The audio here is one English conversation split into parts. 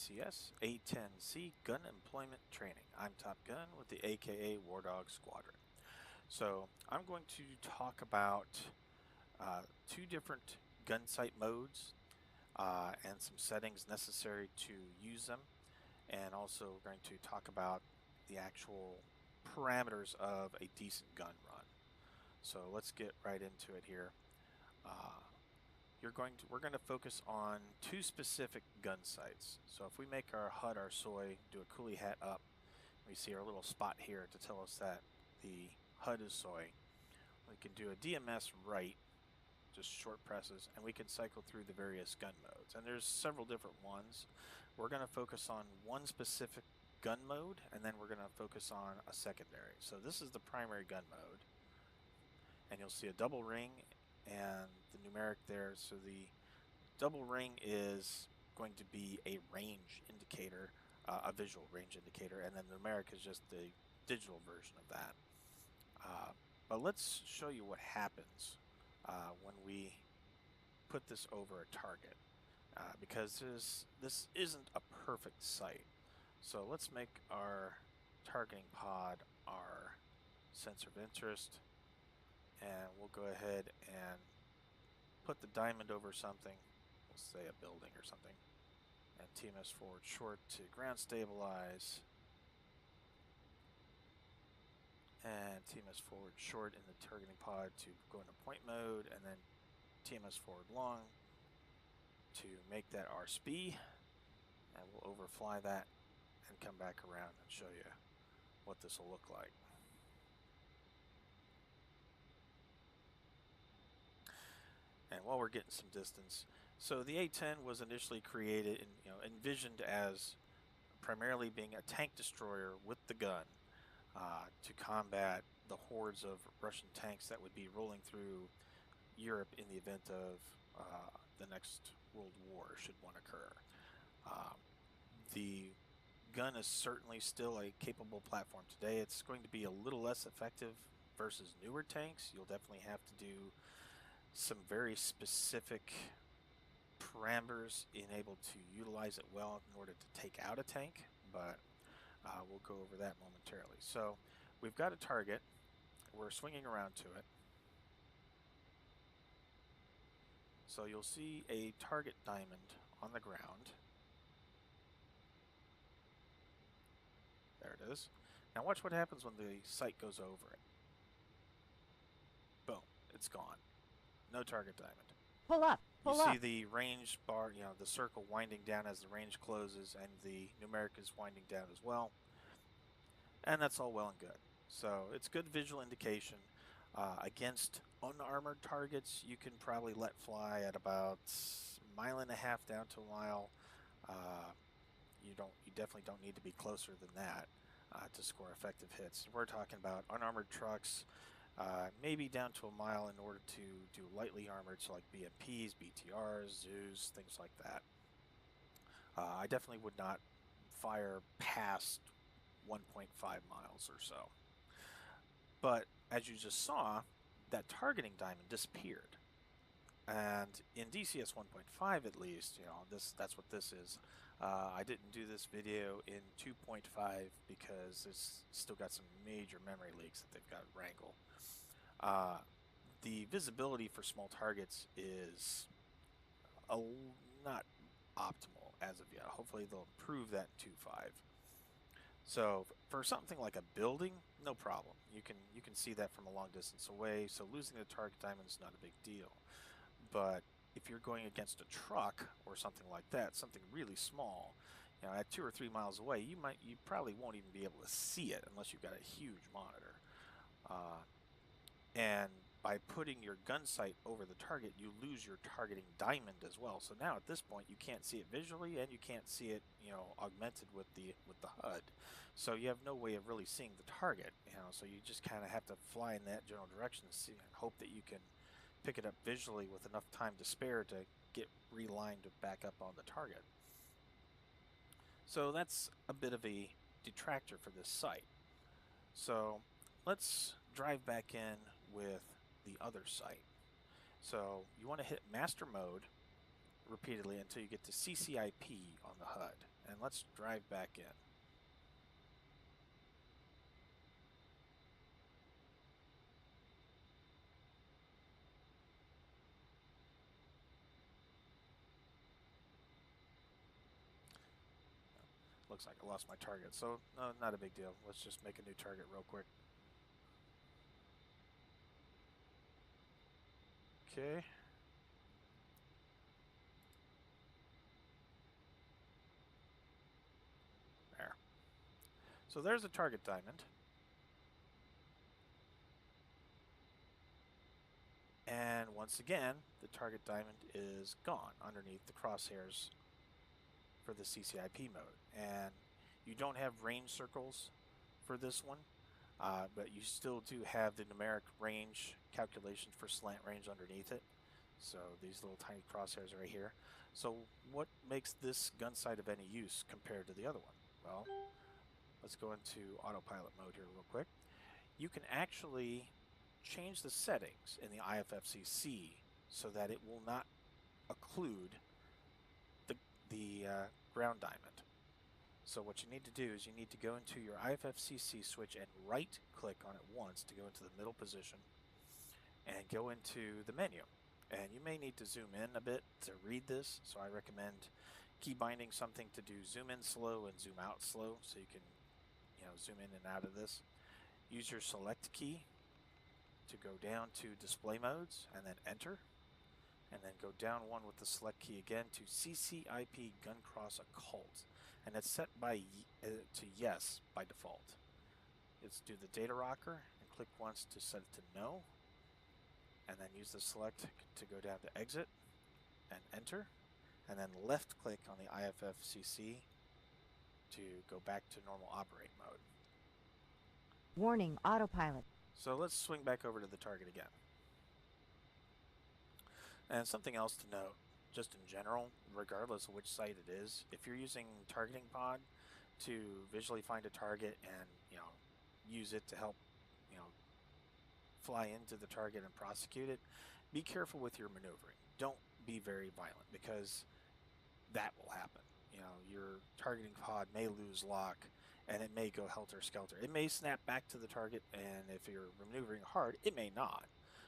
DCS A-10C Gun Employment Training. I'm Top Gun with the AKA War Dog Squadron. So I'm going to talk about two different gun sight modes and some settings necessary to use them. And also we're going to talk about the actual parameters of a decent gun run. So let's get right into it here. We're going to focus on two specific gun sights. So if we make our HUD our soy, do a coolie hat up, we see our little spot here to tell us that the HUD is soy. We can do a DMS right, just short presses, and we can cycle through the various gun modes. And there's several different ones. We're going to focus on one specific gun mode, and then we're going to focus on a secondary. So this is the primary gun mode, and you'll see a double ring and the numeric there. So the double ring is going to be a range indicator, a visual range indicator, and then the numeric is just the digital version of that. But let's show you what happens when we put this over a target, because this isn't a perfect sight. So let's make our targeting pod our sensor of interest, and we'll go ahead and put the diamond over something, we'll say a building or something, and TMS forward short to ground stabilize, and TMS forward short in the targeting pod to go into point mode, and then TMS forward long to make that our SPI, and we'll overfly that and come back around and show you what this will look like. And while we're getting some distance, so the A-10 was initially created and envisioned as primarily being a tank destroyer with the gun to combat the hordes of Russian tanks that would be rolling through Europe in the event of the next World War, should one occur. The gun is certainly still a capable platform today. It's going to be a little less effective versus newer tanks. You'll definitely have to do some very specific parameters enabled to utilize it well in order to take out a tank, but we'll go over that momentarily. So we've got a target, we're swinging around to it. So you'll see a target diamond on the ground. There it is. Now watch what happens when the sight goes over it. Boom, it's gone. No target diamond. Pull up. You see the range bar, the circle winding down as the range closes, and the numeric is winding down as well. And that's all well and good. So it's good visual indication. Against unarmored targets, you can probably let fly at about 1.5 miles down to a mile. You definitely don't need to be closer than that to score effective hits. We're talking about unarmored trucks, maybe down to 1 mile in order to do lightly armored, so like BMPs, BTRs, Zeus, things like that. I definitely would not fire past 1.5 miles or so. But as you just saw, that targeting diamond disappeared. And in DCS 1.5 at least, that's what this is. I didn't do this video in 2.5 because it's still got some major memory leaks that they've got to wrangle. The visibility for small targets is not optimal as of yet. Hopefully they'll improve that in 2.5. So for something like a building, no problem. You can see that from a long distance away, so losing the target diamond is not a big deal. But if you're going against a truck or something like that, something really small, at 2 or 3 miles away, you probably won't even be able to see it unless you've got a huge monitor. And by putting your gun sight over the target, you lose your targeting diamond as well. So now at this point, you can't see it visually, and you can't see it, augmented with the HUD. So you have no way of really seeing the target. So you just kind of have to fly in that general direction and hope that you can pick it up visually with enough time to spare to get relined back up on the target. So that's a bit of a detractor for this sight. So let's drive back in with the other sight. So you want to hit master mode repeatedly until you get to CCIP on the HUD. and let's drive back in. Looks like I lost my target, so no, not a big deal. Let's just make a new target real quick. Okay. There. So there's a target diamond. And once again, the target diamond is gone underneath the crosshairs for the CCIP mode. And you don't have range circles for this one, but you still do have the numeric range calculations for slant range underneath it. So these little tiny crosshairs right here. So what makes this gun sight of any use compared to the other one? Well, let's go into autopilot mode here real quick. You can actually change the settings in the IFFCC so that it will not occlude the ground diamond. So what you need to do is you need to go into your IFFCC switch and right click on it once to go into the middle position and go into the menu. And you may need to zoom in a bit to read this, so I recommend key binding something to do zoom in slow and zoom out slow so you can zoom in and out of this. Use your select key to go down to display modes and then enter, and then go down one with the select key again to CCIP Gun Cross Occult, and it's set to yes by default. Let's do the data rocker and click once to set it to no, and then use the select to go down to exit and enter, and then left click on the IFFCC to go back to normal operate mode. Warning, autopilot. So let's swing back over to the target again. And something else to note, just in general, regardless of which site it is, if you're using targeting pod to visually find a target and use it to help fly into the target and prosecute it, be careful with your maneuvering. Don't be very violent, because that will happen. Your targeting pod may lose lock and it may go helter-skelter. It may snap back to the target, and if you're maneuvering hard, it may not.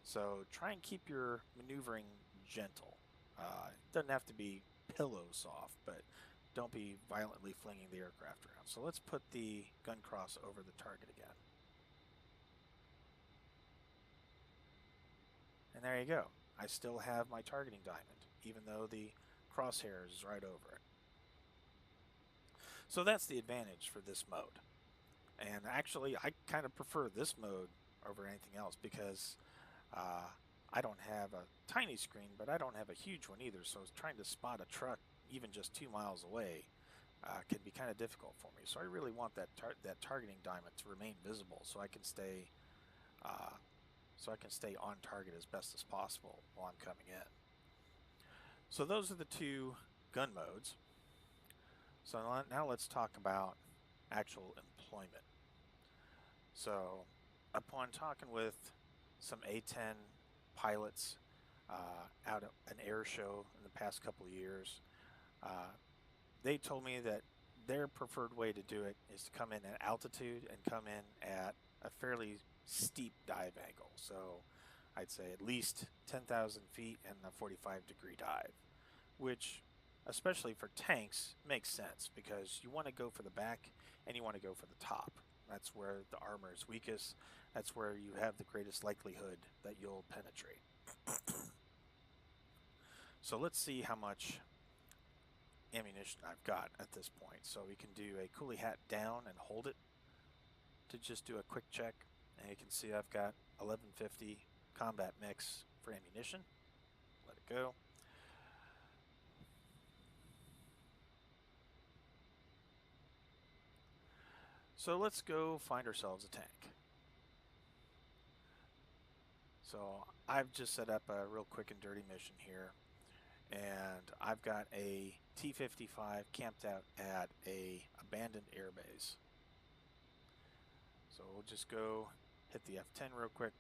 So try and keep your maneuvering gentle. It doesn't have to be pillow soft, but don't be violently flinging the aircraft around. So let's put the gun cross over the target again. And there you go. I still have my targeting diamond, even though the crosshair is right over it. So that's the advantage for this mode. And actually, I kind of prefer this mode over anything else, because I don't have a tiny screen, but I don't have a huge one either. So trying to spot a truck even just 2 miles away can be kind of difficult for me. So I really want that targeting diamond to remain visible, so I can stay on target as best as possible while I'm coming in. So those are the two gun modes. So now let's talk about actual employment. So upon talking with some A-10 pilots out at an air show in the past couple of years, they told me that their preferred way to do it is to come in at altitude and come in at a fairly steep dive angle. So I'd say at least 10,000 feet and a 45-degree dive, which, especially for tanks, makes sense, because you want to go for the back and you want to go for the top. That's where the armor is weakest. That's where you have the greatest likelihood that you'll penetrate. So let's see how much ammunition I've got at this point. So we can do a coolie hat down and hold it to just do a quick check. And you can see I've got 1150 combat mix for ammunition. Let it go. So let's go find ourselves a tank. So I've just set up a real quick and dirty mission here, and I've got a T-55 camped out at a abandoned airbase. So we'll just go hit the F10 real quick.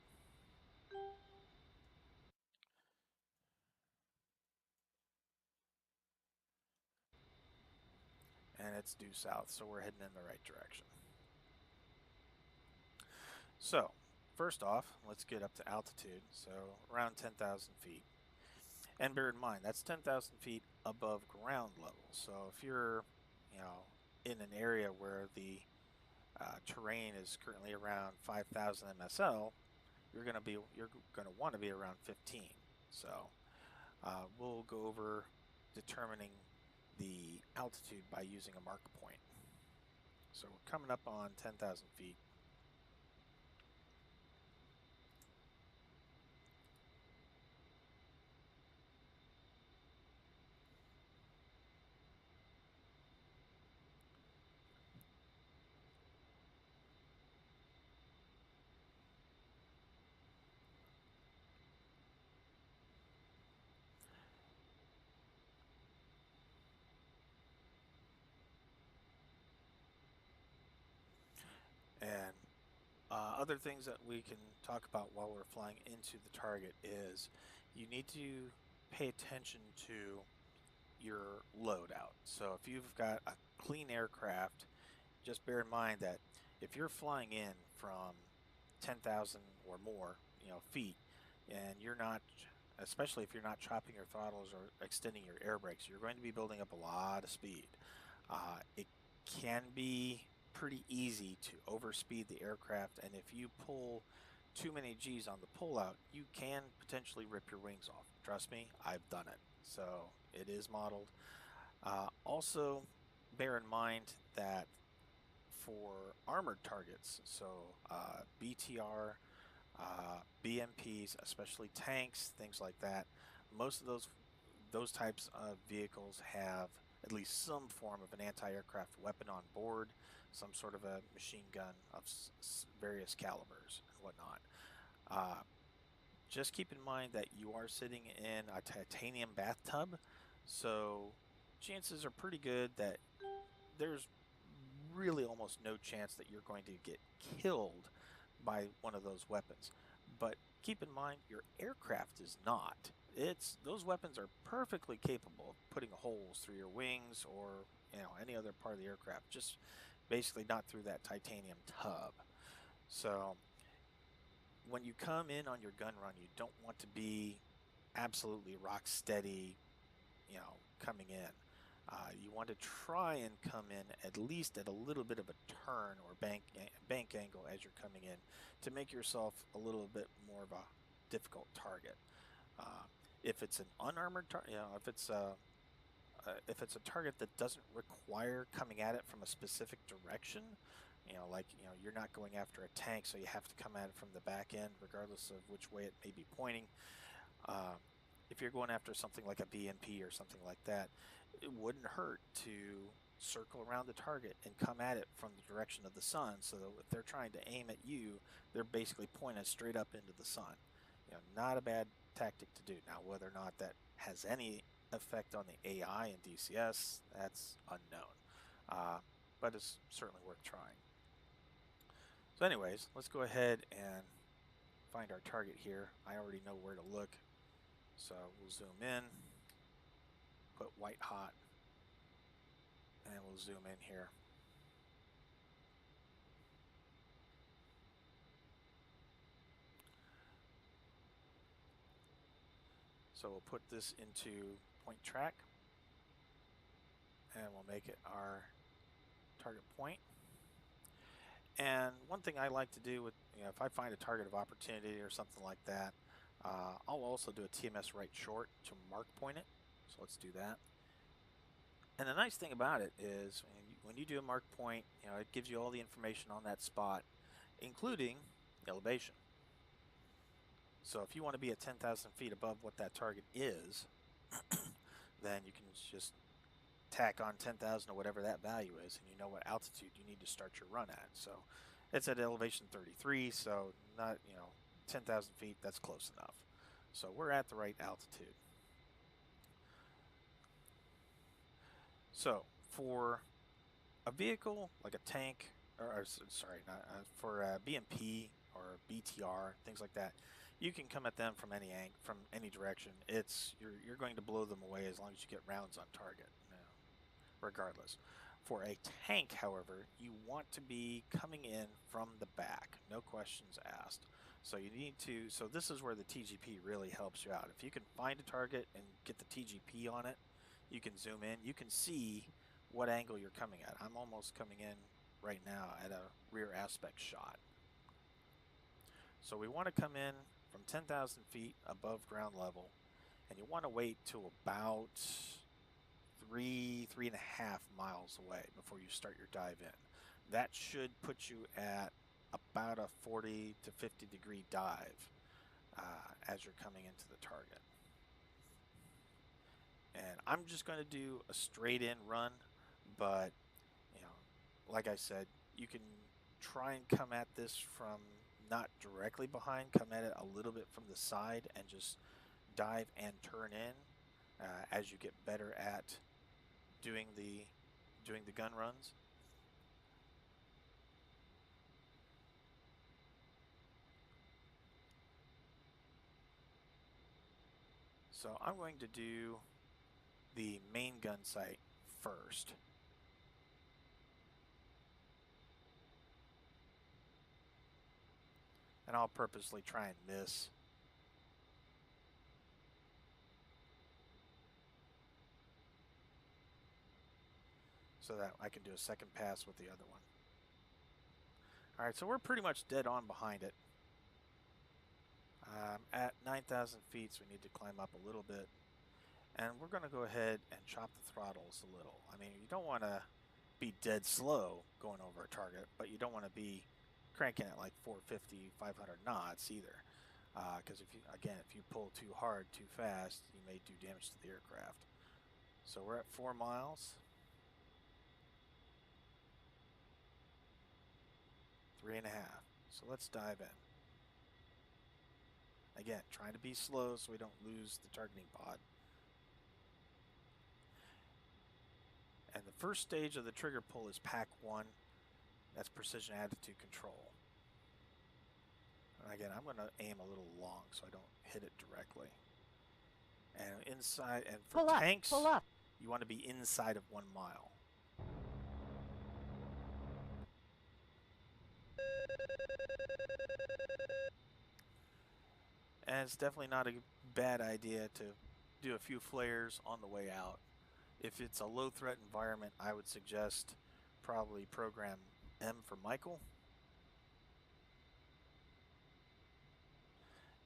and it's due south, so we're heading in the right direction. So, first off, let's get up to altitude, so around 10,000 feet. And bear in mind, that's 10,000 feet above ground level. So if you're, in an area where the terrain is currently around 5,000 MSL, you're going to want to be around 15. So we'll go over determining the altitude by using a mark point. So we're coming up on 10,000 feet. And other things that we can talk about while we're flying into the target is you need to pay attention to your loadout. So if you've got a clean aircraft, just bear in mind that if you're flying in from 10,000 or more, feet, and you're not, especially if you're not chopping your throttles or extending your air brakes, you're going to be building up a lot of speed. It can be pretty easy to overspeed the aircraft, and if you pull too many G's on the pullout, you can potentially rip your wings off. Trust me, I've done it. So it is modeled. Also, bear in mind that for armored targets, so BTR, BMPs, especially tanks, things like that, most of those types of vehicles have at least some form of an anti-aircraft weapon on board, some sort of a machine gun of various calibers and whatnot. Just keep in mind that you are sitting in a titanium bathtub, so chances are pretty good that there's really almost no chance that you're going to get killed by one of those weapons. But keep in mind, your aircraft is not. Those weapons are perfectly capable of putting holes through your wings or any other part of the aircraft, just basically not through that titanium tub. So when you come in on your gun run, you don't want to be absolutely rock steady, coming in. You want to try and come in at least at a little bit of a turn or bank angle as you're coming in to make yourself a little bit more of a difficult target. If it's an unarmored target, if it's a target that doesn't require coming at it from a specific direction, you're not going after a tank, so you have to come at it from the back end, regardless of which way it may be pointing. If you're going after something like a BMP or something like that, it wouldn't hurt to circle around the target and come at it from the direction of the sun, so that if they're trying to aim at you, they're basically pointed straight up into the sun. Not a bad tactic to do. Now, whether or not that has any effect on the AI and DCS, that's unknown. But it's certainly worth trying. So anyways, let's go ahead and find our target here. I already know where to look. So we'll zoom in, put white hot, and we'll zoom in here. So we'll put this into point track, and we'll make it our target point. And one thing I like to do with, if I find a target of opportunity or something like that, I'll also do a TMS right short to mark point it. So let's do that. And the nice thing about it is when you do a mark point, it gives you all the information on that spot, including elevation. So if you want to be at 10,000 feet above what that target is, then you can just tack on 10,000 or whatever that value is, and you know what altitude you need to start your run at. So it's at elevation 33, so not, 10,000 feet, that's close enough. So we're at the right altitude. So for a vehicle like a tank, for a BMP or BTR, things like that, you can come at them from any direction. You're going to blow them away as long as you get rounds on target, regardless. For a tank, however, you want to be coming in from the back, no questions asked. So you need to, so this is where the TGP really helps you out. If you can find a target and get the TGP on it, you can zoom in, you can see what angle you're coming at. I'm almost coming in right now at a rear aspect shot. So we want to come in from 10,000 feet above ground level, and you want to wait till about 3.5 miles away before you start your dive in. That should put you at about a 40 to 50 degree dive as you're coming into the target. And I'm just going to do a straight in run, but you know, like I said, you can try and come at this from not directly behind, come at it a little bit from the side and just dive and turn in as you get better at doing the gun runs. So I'm going to do the main gun sight first. And I'll purposely try and miss. So that I can do a second pass with the other one. Alright, so we're pretty much dead on behind it. At 9,000 feet, so we need to climb up a little bit. And we're going to go ahead and chop the throttles a little. I mean, you don't want to be dead slow going over a target, but you don't want to be cranking at like 450, 500 knots either. Because if you pull too hard, too fast, you may do damage to the aircraft. So we're at 4 miles. 3.5. So let's dive in. Again, trying to be slow so we don't lose the targeting pod. And the first stage of the trigger pull is pack 1. That's precision attitude control. And again, I'm going to aim a little long so I don't hit it directly. And inside, and for tanks, pull up. You want to be inside of 1 mile. And it's definitely not a bad idea to do a few flares on the way out. If it's a low threat environment, I would suggest probably program M for Michael.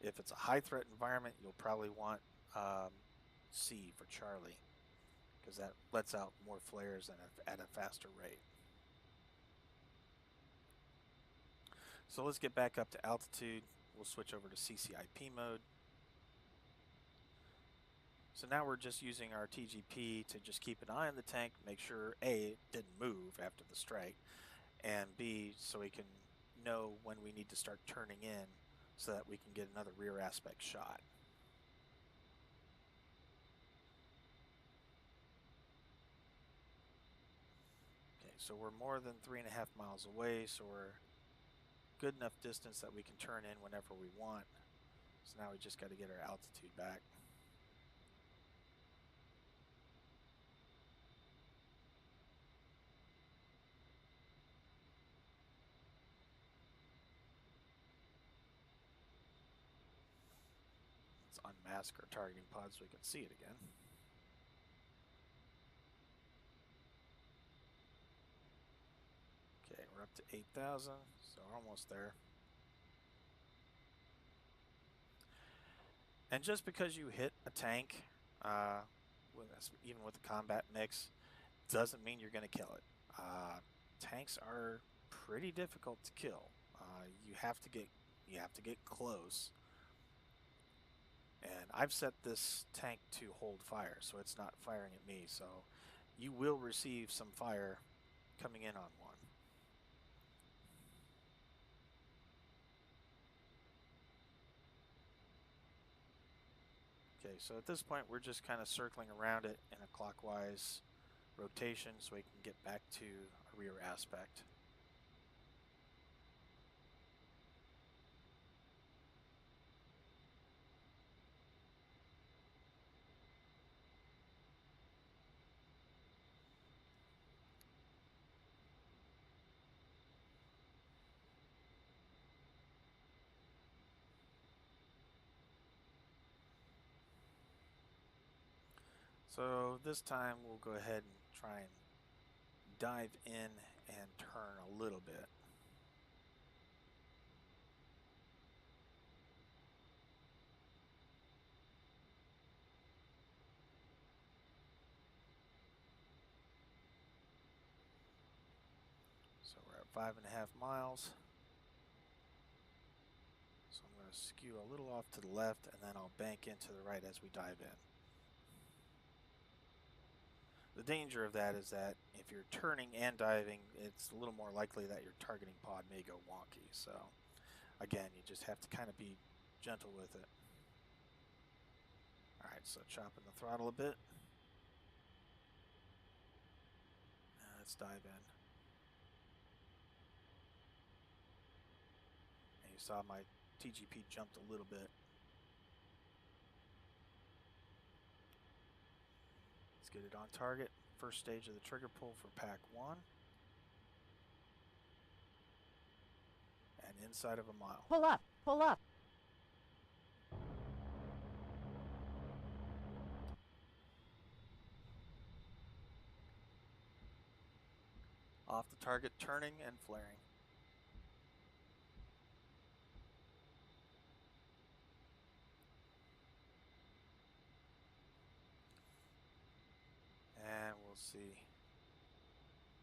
If it's a high threat environment, you'll probably want C for Charlie, because that lets out more flares at a faster rate. So let's get back up to altitude. We'll switch over to CCIP mode. So now we're just using our TGP to just keep an eye on the tank, make sure A, it didn't move after the strike, and B, so we can know when we need to start turning in so that we can get another rear aspect shot. Okay, so we're more than 3.5 miles away, so we're good enough distance that we can turn in whenever we want. So now we just got to get our altitude back. Let's unmask our targeting pod so we can see it again. Okay, we're up to 8,000, so we're almost there. And just because you hit a tank, even with the combat mix, doesn't mean you're going to kill it. Tanks are pretty difficult to kill. You have to get close. And I've set this tank to hold fire, so it's not firing at me. So you will receive some fire coming in on one. Okay, so at this point we're just kind of circling around it in a clockwise rotation so we can get back to a rear aspect. So this time we'll go ahead and try and dive in and turn a little bit. So we're at 5.5 miles. So I'm going to skew a little off to the left, and then I'll bank into the right as we dive in. The danger of that is that if you're turning and diving, it's a little more likely that your targeting pod may go wonky. So again, you just have to kind of be gentle with it. All right, so chopping the throttle a bit. Let's dive in. And you saw my TGP jumped a little bit. Let's get it on target. First stage of the trigger pull for pack 1. And inside of a mile. Pull up, pull up. Off the target, turning and flaring. And we'll see.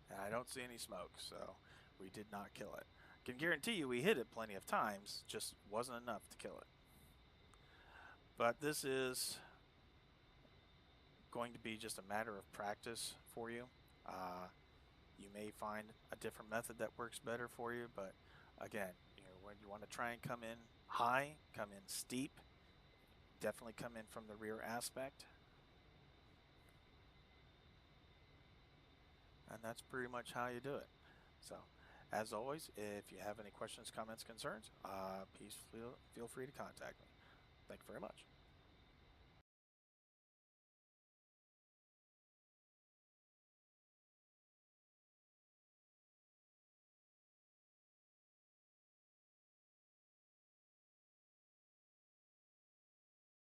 And I don't see any smoke, so we did not kill it. I can guarantee you we hit it plenty of times, just wasn't enough to kill it. But this is going to be just a matter of practice for you. You may find a different method that works better for you, but again, when you want to try and come in high, come in steep, definitely come in from the rear aspect. And that's pretty much how you do it. So, as always, if you have any questions, comments, concerns, please feel free to contact me. Thank you very much.